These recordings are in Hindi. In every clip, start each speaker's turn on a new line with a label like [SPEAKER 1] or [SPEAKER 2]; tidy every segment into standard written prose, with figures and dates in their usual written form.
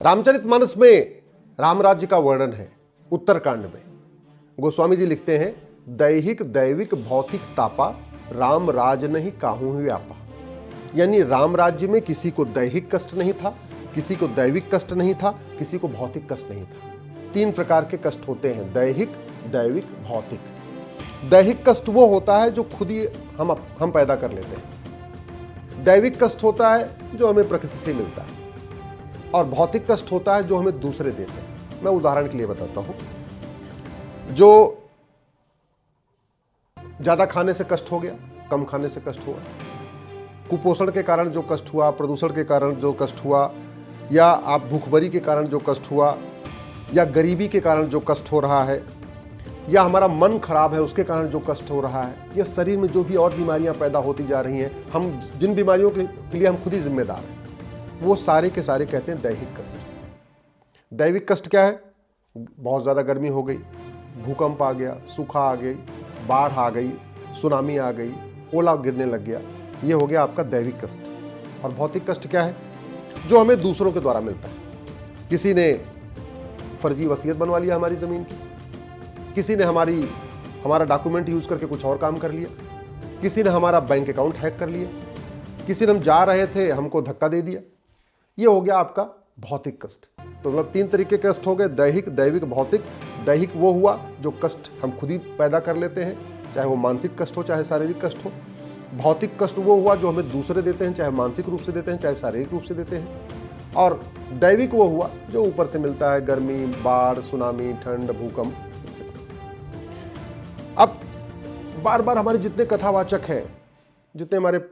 [SPEAKER 1] रामचरितमानस में राम राज्य का वर्णन है। उत्तरकांड में गोस्वामी जी लिखते हैं, दैहिक दैविक भौतिक तापा राम राज नहीं काहू व्यापा। यानी राम राज्य में किसी को दैहिक कष्ट नहीं था, किसी को दैविक कष्ट नहीं था, किसी को भौतिक कष्ट नहीं था। तीन प्रकार के कष्ट होते हैं, दैहिक दैविक भौतिक। दैहिक कष्ट वो होता है जो खुद ही हम पैदा कर लेते हैं। दैविक कष्ट होता है जो हमें प्रकृति से मिलता है, और भौतिक कष्ट होता है जो हमें दूसरे देते हैं। मैं उदाहरण के लिए बताता हूं, जो ज्यादा खाने से कष्ट हो गया, कम खाने से कष्ट हुआ, कुपोषण के कारण जो कष्ट हुआ, प्रदूषण के कारण जो कष्ट हुआ, या आप भूखमरी के कारण जो कष्ट हुआ, या गरीबी के कारण जो कष्ट हो रहा है, या हमारा मन खराब है उसके कारण जो कष्ट हो रहा है, या शरीर में जो भी और बीमारियां पैदा होती जा रही हैं, हम जिन बीमारियों के लिए हम खुद ही जिम्मेदार हैं, वो सारे के सारे कहते हैं दैहिक कष्ट। दैविक कष्ट क्या है? बहुत ज़्यादा गर्मी हो गई, भूकंप आ गया, सूखा आ गई, बाढ़ आ गई, सुनामी आ गई, ओला गिरने लग गया, ये हो गया आपका दैविक कष्ट। और भौतिक कष्ट क्या है? जो हमें दूसरों के द्वारा मिलता है। किसी ने फर्जी वसीयत बनवा लिया हमारी ज़मीन की, किसी ने हमारा डॉक्यूमेंट यूज करके कुछ और काम कर लिया, किसी ने हमारा बैंक अकाउंट हैक कर लिया, किसी ने हम जा रहे थे हमको धक्का दे दिया। ये हो गया आपका भौतिक कष्ट। तो मतलब तीन तरीके के कष्ट हो गए, दैहिक दैविक भौतिक। दैहिक वो हुआ जो कष्ट हम खुद ही पैदा कर लेते हैं, चाहे वो मानसिक कष्ट हो चाहे शारीरिक कष्ट हो। भौतिक कष्ट वो हुआ जो हमें दूसरे देते हैं, चाहे मानसिक रूप से देते हैं चाहे शारीरिक रूप से देते हैं। और दैविक वो हुआ जो ऊपर से मिलता है, गर्मी, बाढ़, सुनामी, ठंड, भूकंप। अब बार बार हमारे जितने कथावाचक हैं, जितने हमारे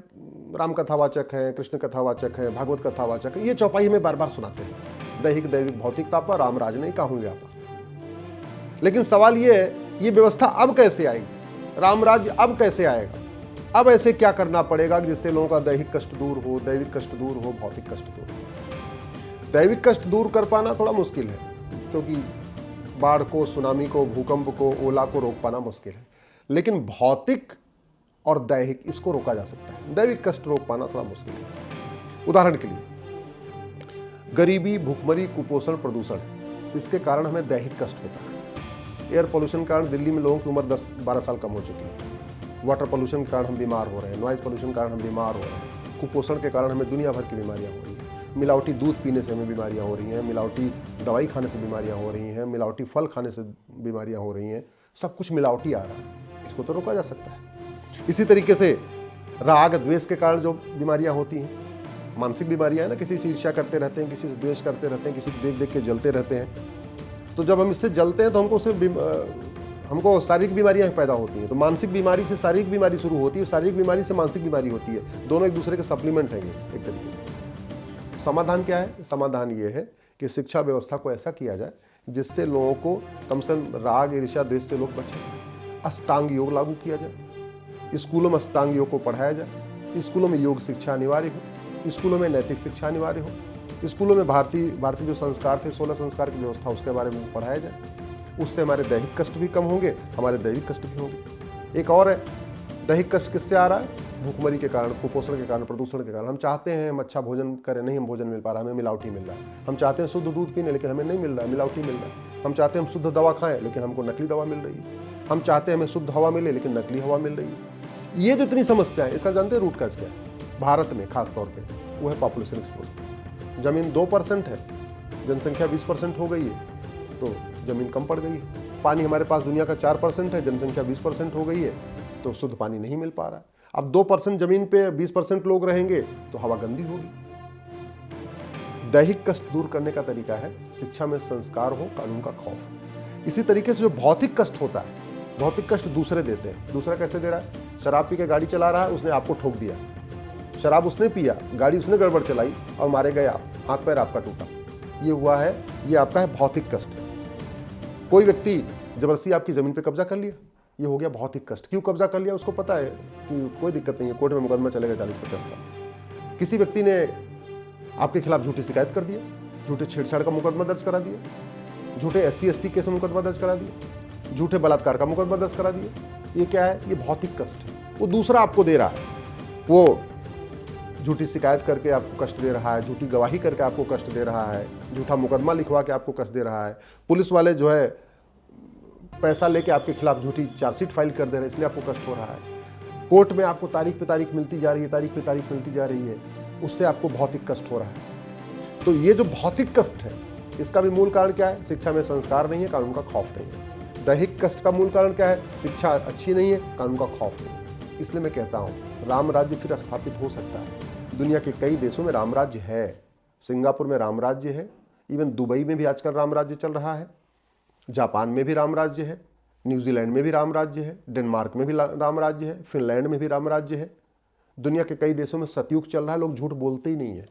[SPEAKER 1] राम कथावाचक हैं, कृष्ण कथावाचक हैं, भागवत कथावाचक हैं, ये चौपाई हमें बार बार सुनाते हैं, दैहिक दैविक भौतिक तापा राम राज नहीं काहू व्यापा। लेकिन सवाल ये है, ये व्यवस्था अब कैसे आएगी? राम राज्य अब कैसे आएगा? अब ऐसे क्या करना पड़ेगा जिससे लोगों का दैहिक कष्ट दूर हो, दैविक कष्ट दूर हो, भौतिक कष्ट दूर हो? दैविक कष्ट दूर कर पाना थोड़ा मुश्किल है, क्योंकि बाढ़ को, सुनामी को, भूकंप को, ओला को रोक पाना मुश्किल है। लेकिन भौतिक और दैहिक इसको रोका जा सकता है। दैविक कष्ट रोक पाना थोड़ा मुश्किल है। उदाहरण के लिए, गरीबी, भूखमरी, कुपोषण, प्रदूषण, इसके कारण हमें दैहिक कष्ट होता है। एयर पोल्यूशन के कारण दिल्ली में लोगों की उम्र 10-12 साल कम हो चुकी है। वाटर पोल्यूशन के कारण हम बीमार हो रहे हैं, नॉइज पोल्यूशन के कारण हम बीमार हो रहे हैं, कुपोषण के कारण हमें दुनिया भर की बीमारियां हो रही हैं, मिलावटी दूध पीने से हमें बीमारियां हो रही हैं, मिलावटी दवाई खाने से बीमारियां हो रही हैं, मिलावटी फल खाने से बीमारियां हो रही हैं। सब कुछ मिलावटी आ रहा है, इसको तो रोका जा सकता है। इसी तरीके से राग द्वेष के कारण जो बीमारियां होती हैं, मानसिक बीमारियां हैं ना, किसी से ईर्ष्या करते रहते हैं, किसी से द्वेष करते रहते हैं, किसी को देख देख के जलते रहते हैं। तो जब हम इससे जलते हैं तो हमको शारीरिक बीमारियां पैदा होती हैं। तो मानसिक बीमारी से शारीरिक बीमारी शुरू होती है, शारीरिक बीमारी से मानसिक बीमारी होती है। दोनों एक दूसरे के सप्लीमेंट हैं एक तरीके से। समाधान क्या है? समाधान ये है कि शिक्षा व्यवस्था को ऐसा किया जाए जिससे लोगों को कम से कम राग ईर्ष्या द्वेष से लोग बचें। अष्टांग योग लागू किया जाए, स्कूलों में अष्टांग योग को पढ़ाया जाए, स्कूलों में योग शिक्षा अनिवार्य हो, स्कूलों में नैतिक शिक्षा अनिवार्य हो, स्कूलों में भारतीय जो संस्कार थे, 16 संस्कार की व्यवस्था, उसके बारे में पढ़ाया जाए। उससे हमारे दैहिक कष्ट भी कम होंगे, हमारे दैविक कष्ट भी होंगे। एक और है, दैहिक कष्ट किससे आ रहा है? भूखमरी के कारण, कुपोषण के कारण, प्रदूषण के कारण। हम चाहते हैं हम अच्छा भोजन करें, नहीं हम भोजन मिल पा रहा, हमें मिलावटी मिल रहा है। हम चाहते हैं शुद्ध दूध पीने, लेकिन हमें नहीं मिल रहा है, मिलावटी मिल रहा है। हम चाहते हैं हम शुद्ध दवा खाएं, लेकिन हमको नकली दवा मिल रही है। हम चाहते हैं हमें शुद्ध हवा मिले, लेकिन नकली हवा मिल रही है। ये जो इतनी समस्या है, इसका जानते हैं रूट काज क्या है? भारत में खास तौर पे वो है पॉपुलेशन एक्सप्लोजन। जमीन 2% है, जनसंख्या 20% हो गई है, तो जमीन कम पड़ गई है। पानी हमारे पास दुनिया का 4% है, जनसंख्या 20% हो गई है, तो शुद्ध पानी नहीं मिल पा रहा है। अब 2% जमीन पे 20% लोग रहेंगे तो हवा गंदी होगी। दैहिक कष्ट दूर करने का तरीका है शिक्षा में संस्कार हो, कानून का खौफ हो। इसी तरीके से जो भौतिक कष्ट होता है, भौतिक कष्ट दूसरे देते हैं। दूसरा कैसे दे रहा है? शराब पी के गाड़ी चला रहा है, उसने आपको ठोक दिया, शराब उसने पिया, गाड़ी उसने गड़बड़ चलाई और मारे गए आप, हाथ पैर आपका टूटा। ये हुआ है, ये आपका है भौतिक कष्ट। कोई व्यक्ति जबरदस्ती आपकी जमीन पे कब्जा कर लिया, ये हो गया भौतिक कष्ट। क्यों कब्जा कर लिया? उसको पता है कि कोई दिक्कत नहीं है, कोर्ट में मुकदमा चलेगा 40-50 साल। किसी व्यक्ति ने आपके खिलाफ झूठी शिकायत कर दिया, झूठे छेड़छाड़ का मुकदमा दर्ज करा दिया, झूठे SC/ST केस में मुकदमा दर्ज करा दिया, झूठे बलात्कार का मुकदमा दर्ज करा दिया। ये क्या है? ये भौतिक कष्ट है। वो दूसरा आपको दे रहा है। वो झूठी शिकायत करके आपको कष्ट दे रहा है, झूठी गवाही करके आपको कष्ट दे रहा है, झूठा मुकदमा लिखवा के आपको कष्ट दे रहा है, पुलिस वाले जो है पैसा लेके आपके खिलाफ झूठी चार्जशीट फाइल कर दे रहे हैं, इसलिए आपको कष्ट हो रहा है, कोर्ट में आपको तारीख पे तारीख मिलती जा रही है, तारीख पे तारीख मिलती जा रही है, उससे आपको भौतिक कष्ट हो रहा है। तो ये जो भौतिक कष्ट है, इसका भी मूल कारण क्या है? शिक्षा में संस्कार नहीं है, कानून का खौफ नहीं है। दैहिक कष्ट का मूल कारण क्या है? शिक्षा अच्छी नहीं है, कानून का खौफ नहीं है। इसलिए मैं कहता हूँ राम राज्य फिर स्थापित हो सकता है। दुनिया के कई देशों में राम राज्य है, सिंगापुर में राम राज्य है, इवन दुबई में भी आजकल राम राज्य चल रहा है, जापान में भी राम राज्य है, न्यूजीलैंड में भी राम राज्य है, डेनमार्क में भी राम राज्य है, फिनलैंड में भी राम राज्य है। दुनिया के कई देशों में सतयुग चल रहा है, लोग झूठ बोलते ही नहीं है।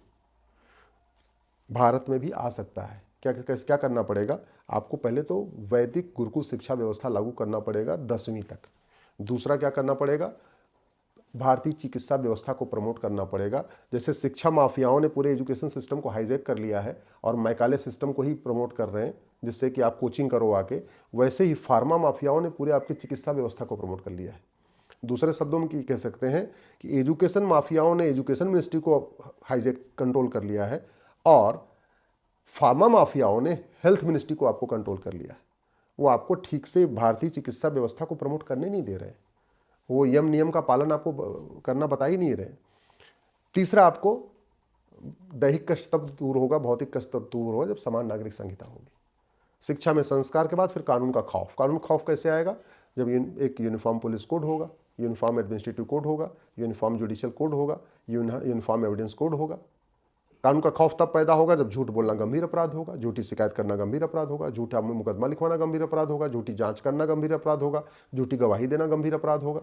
[SPEAKER 1] भारत में भी आ सकता है। क्या करना पड़ेगा? आपको पहले तो वैदिक गुरुकुल शिक्षा व्यवस्था लागू करना पड़ेगा 10वीं तक। दूसरा क्या करना पड़ेगा? भारतीय चिकित्सा व्यवस्था को प्रमोट करना पड़ेगा। जैसे शिक्षा माफियाओं ने पूरे एजुकेशन सिस्टम को हाईजैक कर लिया है और मैकाले सिस्टम को ही प्रमोट कर रहे हैं जिससे कि आप कोचिंग करो आके, वैसे ही फार्मा माफियाओं ने पूरे आपकी चिकित्सा व्यवस्था को प्रमोट कर लिया है। दूसरे शब्दों में कह सकते हैं कि एजुकेशन माफियाओं ने एजुकेशन मिनिस्ट्री को हाईजैक कंट्रोल कर लिया है और फार्मा माफियाओं ने हेल्थ मिनिस्ट्री को आपको कंट्रोल कर लिया है। वो आपको ठीक से भारतीय चिकित्सा व्यवस्था को प्रमोट करने नहीं दे रहे, वो यम नियम का पालन आपको करना बता ही नहीं रहे। तीसरा, आपको दैहिक कष्ट तब दूर होगा, भौतिक कष्ट तब दूर होगा जब समान नागरिक संहिता होगी। शिक्षा में संस्कार के बाद फिर कानून का खौफ। कानून खौफ कैसे आएगा? जब एक यूनिफॉर्म पुलिस कोड होगा, यूनिफॉर्म एडमिनिस्ट्रेटिव कोड होगा, यूनिफॉर्म जुडिशियल कोड होगा, यूनिफॉर्म एविडेंस कोड होगा। कानून का खौफ तब पैदा होगा जब झूठ बोलना गंभीर अपराध होगा, झूठी शिकायत करना गंभीर अपराध होगा, झूठा मुकदमा लिखवाना गंभीर अपराध होगा, झूठी जांच करना गंभीर अपराध होगा, झूठी गवाही देना गंभीर अपराध होगा,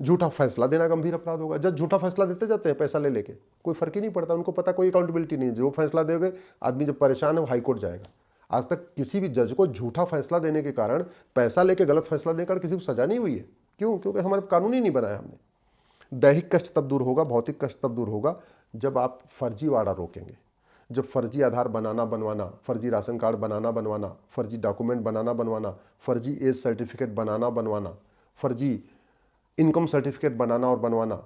[SPEAKER 1] झूठा फैसला देना गंभीर अपराध होगा। जज झूठा फैसला देते जाते हैं पैसा ले लेके, कोई फर्क ही नहीं पड़ता, उनको पता कोई अकाउंटेबिलिटी नहीं है। जो फैसला देंगे, आदमी जब परेशान है वो हाईकोर्ट जाएगा। आज तक किसी भी जज को झूठा फैसला देने के कारण, पैसा लेके गलत फैसला देकर किसी को सजा नहीं हुई है। क्यों? क्योंकि हमारे कानून ही नहीं बनाया हमने। दैहिक कष्ट तब दूर होगा, भौतिक कष्ट तब दूर होगा जब आप फर्जीवाड़ा रोकेंगे। जब फर्जी आधार बनाना बनवाना, फर्जी राशन कार्ड बनाना बनवाना, फर्जी डॉक्यूमेंट बनाना बनवाना, फर्जी एज सर्टिफिकेट बनाना बनवाना, फर्जी इनकम सर्टिफिकेट बनाना और बनवाना,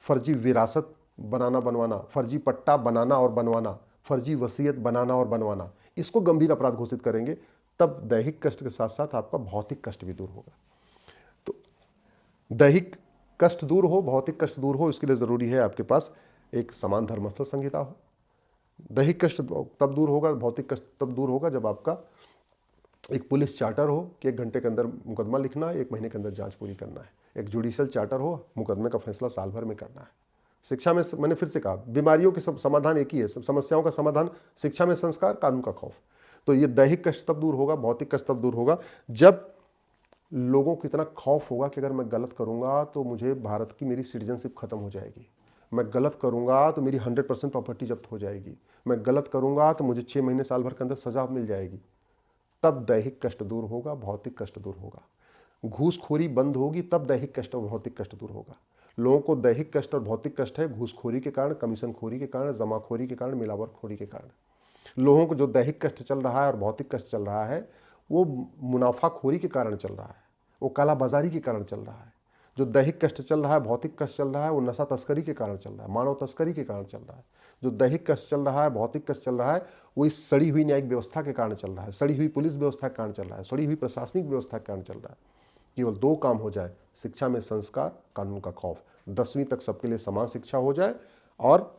[SPEAKER 1] फर्जी विरासत बनाना बनवाना, फर्जी पट्टा बनाना और बनवाना, फर्जी वसीयत बनाना और बनवाना, इसको गंभीर अपराध घोषित करेंगे, तब दैहिक कष्ट के साथ साथ आपका भौतिक कष्ट भी दूर होगा। तो दैहिक कष्ट दूर हो, भौतिक कष्ट दूर हो, इसके लिए ज़रूरी है आपके पास एक समान धर्मस्थल संहिता हो। दैहिक कष्ट तब दूर होगा, भौतिक कष्ट तब दूर होगा जब आपका एक पुलिस चार्टर हो कि 1 घंटे के अंदर मुकदमा लिखना है, 1 महीने के अंदर जांच पूरी करना है। एक जुडिशियल चार्टर हो, मुकदमे का फैसला साल भर में करना है। शिक्षा में मैंने फिर से कहा, बीमारियों के समाधान एक ही है, समस्याओं का समाधान शिक्षा में संस्कार, कानून का खौफ। तो ये दैहिक कष्ट तब दूर होगा, भौतिक कष्ट तब दूर होगा जब लोगों को इतना खौफ होगा कि अगर मैं गलत करूंगा तो मुझे भारत की मेरी सिटीजनशिप खत्म हो जाएगी, मैं गलत करूंगा तो मेरी 100% प्रॉपर्टी जब्त हो जाएगी, मैं गलत करूंगा तो मुझे 6 महीने साल भर के अंदर सजा मिल जाएगी। तब दैहिक कष्ट दूर होगा, भौतिक कष्ट दूर होगा। घूसखोरी बंद होगी तब दैहिक कष्ट और भौतिक कष्ट दूर होगा। लोगों को दैहिक कष्ट और भौतिक कष्ट है घूसखोरी के कारण, कमीशनखोरी के कारण, जमाखोरी के कारण, मिलावटखोरी के कारण। लोगों को जो दैहिक कष्ट चल रहा है और भौतिक कष्ट चल रहा है वो मुनाफाखोरी के कारण चल रहा है, वो कालाबाजारी के कारण चल रहा है। जो दैहिक कष्ट चल रहा है, भौतिक कष्ट चल रहा है, वो नशा तस्करी के कारण चल रहा है, मानव तस्करी के कारण चल रहा है। जो दैहिक कष्ट चल रहा है, भौतिक कष्ट चल रहा है, वो इस सड़ी हुई न्यायिक व्यवस्था के कारण चल रहा है, सड़ी हुई पुलिस व्यवस्था के कारण चल रहा है, सड़ी हुई प्रशासनिक व्यवस्था के कारण चल रहा है। केवल 2 काम हो जाए, शिक्षा में संस्कार, कानून का खौफ, 10वीं तक सबके लिए समान शिक्षा हो जाए और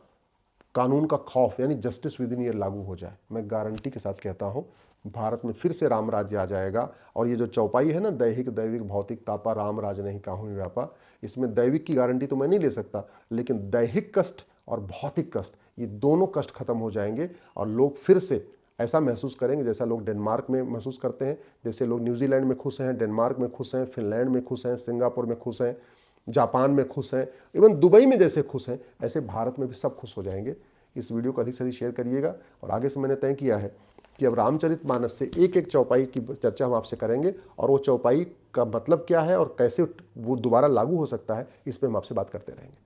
[SPEAKER 1] कानून का खौफ यानी जस्टिस विद इन ईयर लागू हो जाए। मैं गारंटी के साथ कहता हूँ भारत में फिर से राम राज्य आ जाएगा। और ये जो चौपाई है ना, दैहिक दैविक भौतिक तापा राम राज नहीं काहू व्यापा, इसमें दैविक की गारंटी तो मैं नहीं ले सकता, लेकिन दैहिक कष्ट और भौतिक कष्ट, ये दोनों कष्ट खत्म हो जाएंगे और लोग फिर से ऐसा महसूस करेंगे जैसा लोग डेनमार्क में महसूस करते हैं, जैसे लोग न्यूजीलैंड में खुश हैं, डेनमार्क में खुश हैं, फिनलैंड में खुश हैं, सिंगापुर में खुश हैं, जापान में खुश हैं, इवन दुबई में जैसे खुश हैं, ऐसे भारत में भी सब खुश हो जाएंगे। इस वीडियो को अधिक से अधिक शेयर करिएगा। और आगे से मैंने तय किया है कि अब रामचरितमानस से एक चौपाई की चर्चा हम आपसे करेंगे और वो चौपाई का मतलब क्या है और कैसे वो दोबारा लागू हो सकता है, इस पर हम आपसे बात करते रहेंगे।